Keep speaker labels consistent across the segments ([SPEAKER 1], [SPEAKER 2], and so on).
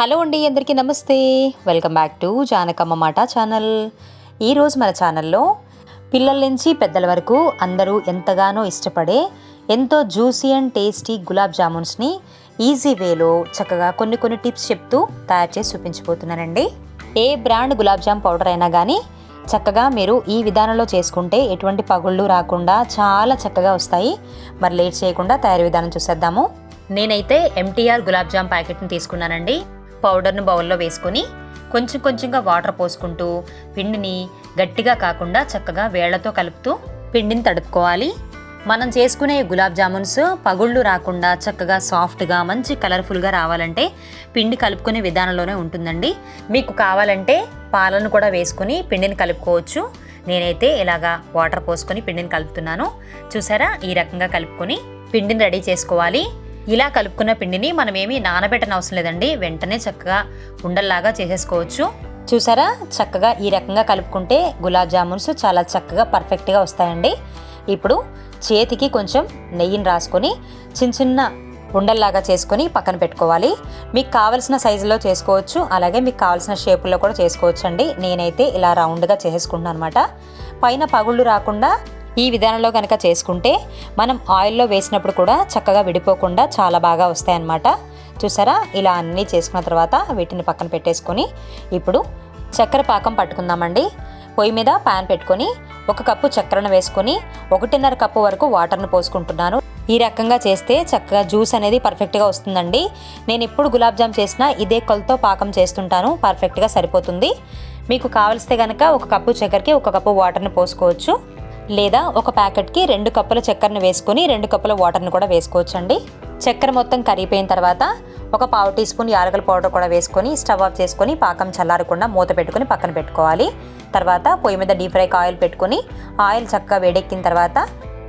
[SPEAKER 1] Hello అండి, అందరికీ నమస్తే. వెల్కమ్ బ్యాక్ టు జానకమ్మ మాట ఛానల్. ఈరోజు మన ఛానల్లో పిల్లల నుంచి పెద్దల వరకు అందరూ ఎంతగానో ఇష్టపడే ఎంతో జ్యూసీ అండ్ టేస్టీ గులాబ్ జామున్స్ని ఈజీ వేలో చక్కగా కొన్ని టిప్స్ చెప్తూ తయారు చేసి చూపించబోతున్నానండి. ఏ బ్రాండ్ గులాబ్ జామ్ పౌడర్ అయినా కానీ చక్కగా మీరు ఈ విధానంలో చేసుకుంటే ఎటువంటి పగుళ్ళు రాకుండా చాలా చక్కగా వస్తాయి. మరి లేట్ చేయకుండా తయారీ విధానం చూసేద్దాము. నేనైతే ఎంటీఆర్ గులాబ్ జామ్ ప్యాకెట్ని తీసుకున్నానండి. పౌడర్ను బౌల్లో వేసుకొని కొంచెంగా వాటర్ పోసుకుంటూ పిండిని గట్టిగా కాకుండా చక్కగా వేళ్లతో కలుపుతూ పిండిని తడుపుకోవాలి. మనం చేసుకునే గులాబ్ జామున్స్ పగుళ్ళు రాకుండా చక్కగా సాఫ్ట్గా మంచి కలర్ఫుల్గా రావాలంటే పిండి కలుపుకునే విధానంలోనే ఉంటుందండి. మీకు కావాలంటే పాలను కూడా వేసుకుని పిండిని కలుపుకోవచ్చు. నేనైతే ఇలాగా వాటర్ పోసుకొని పిండిని కలుపుతున్నాను. చూసారా, ఈ రకంగా కలుపుకొని పిండిని రెడీ చేసుకోవాలి. ఇలా కలుపుకున్న పిండిని మనం ఏమీ నానబెట్టని అవసరం లేదండి, వెంటనే చక్కగా ఉండల్లాగా చేసేసుకోవచ్చు. చూసారా, చక్కగా ఈ రకంగా కలుపుకుంటే గులాబ్ జామున్స్ చాలా చక్కగా పర్ఫెక్ట్గా వస్తాయండి. ఇప్పుడు చేతికి కొంచెం నెయ్యిని రాసుకొని చిన్న ఉండల్లాగా చేసుకొని పక్కన పెట్టుకోవాలి. మీకు కావలసిన సైజులో చేసుకోవచ్చు, అలాగే మీకు కావాల్సిన షేపుల్లో కూడా చేసుకోవచ్చు అండి. నేనైతే ఇలా రౌండ్గా చేసేసుకుంటున్నాను అనమాట. పైన పగుళ్ళు రాకుండా ఈ విధానంలో కనుక చేసుకుంటే మనం ఆయిల్లో వేసినప్పుడు కూడా చక్కగా విడిపోకుండా చాలా బాగా వస్తాయన్నమాట. చూసారా, ఇలా అన్నీ చేసుకున్న తర్వాత వీటిని పక్కన పెట్టేసుకొని ఇప్పుడు చక్కెర పాకం పట్టుకుందామండి. పొయ్యి మీద ప్యాన్ పెట్టుకొని 1 కప్పు చక్కెరను వేసుకొని 1.5 కప్పు వరకు వాటర్ను పోసుకుంటున్నాను. ఈ రకంగా చేస్తే చక్కగా జ్యూస్ అనేది పర్ఫెక్ట్గా వస్తుందండి. నేను ఎప్పుడు గులాబ్ జామ్ చేసినా ఇదే కొలతో పాకం చేస్తుంటాను, పర్ఫెక్ట్గా సరిపోతుంది. మీకు కావలిస్తే కనుక 1 కప్పు చక్కెరకి 1 కప్పు వాటర్ని పోసుకోవచ్చు, లేదా ఒక ప్యాకెట్కి 2 కప్పుల చక్కెరను వేసుకొని 2 కప్పుల వాటర్ని కూడా వేసుకోవచ్చు అండి. చక్కెర మొత్తం కరిగిపోయిన తర్వాత 1 పావు టీ స్పూన్ యాలకుల పౌడర్ కూడా వేసుకొని స్టవ్ ఆఫ్ చేసుకొని పాకం చల్లారకుండా మూత పెట్టుకొని పక్కన పెట్టుకోవాలి. తర్వాత పొయ్యి మీద డీప్ ఫ్రైకి ఆయిల్ పెట్టుకొని ఆయిల్ చక్కగా వేడెక్కిన తర్వాత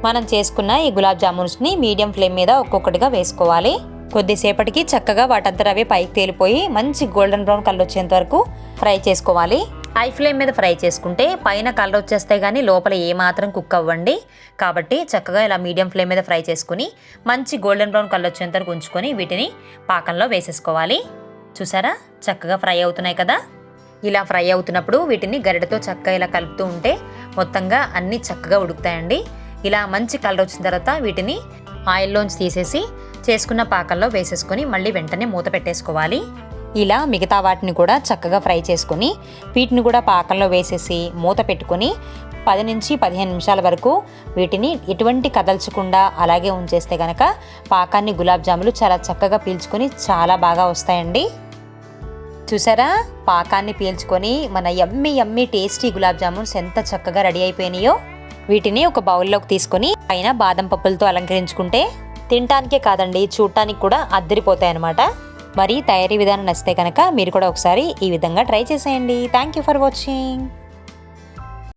[SPEAKER 1] మనం చేసుకున్న ఈ గులాబ్ జామున్స్ని మీడియం ఫ్లేమ్ మీద ఒక్కొక్కటిగా వేసుకోవాలి. కొద్దిసేపటికి చక్కగా వాటంతా అవే పైకి తేలిపోయి మంచి గోల్డెన్ బ్రౌన్ కలర్ వచ్చేంత వరకు ఫ్రై చేసుకోవాలి. హై ఫ్లేమ్ మీద ఫ్రై చేసుకుంటే పైన కలర్ వచ్చేస్తాయి కానీ లోపల ఏమాత్రం కుక్ అవ్వండి. కాబట్టి చక్కగా ఇలా మీడియం ఫ్లేమ్ మీద ఫ్రై చేసుకుని మంచి గోల్డెన్ బ్రౌన్ కలర్ వచ్చేంత వరకు ఉంచుకొని వీటిని పాకంలో వేసేసుకోవాలి. చూసారా, చక్కగా ఫ్రై అవుతున్నాయి కదా. ఇలా ఫ్రై అవుతున్నప్పుడు వీటిని గరిటెతో చక్కగా ఇలా కలుపుతూ ఉంటే మొత్తంగా అన్నీ చక్కగా ఉడుకుతాయండి. ఇలా మంచి కలర్ వచ్చిన తర్వాత వీటిని ఆయిల్లోంచి తీసేసి చేసుకున్న పాకంలో వేసేసుకొని మళ్ళీ వెంటనే మూత పెట్టేసుకోవాలి. ఇలా మిగతా వాటిని కూడా చక్కగా ఫ్రై చేసుకొని వీటిని కూడా పాకంలో వేసేసి మూత పెట్టుకొని 10 నుంచి 15 నిమిషాల వరకు వీటిని ఎటువంటి కదల్చకుండా అలాగే ఉంచేస్తే కనుక పాకాన్ని గులాబ్ జాములు చాలా చక్కగా పీల్చుకొని చాలా బాగా వస్తాయండి. చూసారా, పాకాన్ని పీల్చుకొని మన యమ్మీ టేస్టీ గులాబ్ జామున్స్ ఎంత చక్కగా రెడీ అయిపోయినాయో. వీటిని ఒక బౌల్లోకి తీసుకొని పైన బాదం పప్పులతో అలంకరించుకుంటే తినటానికే కాదండి, చూడటానికి కూడా అద్దరిపోతాయి అన్నమాట. మరి తయారీ విధానం నచ్చితే కనుక మీరు కూడా ఒకసారి ఈ విధంగా ట్రై చేసేయండి. Thank you for watching.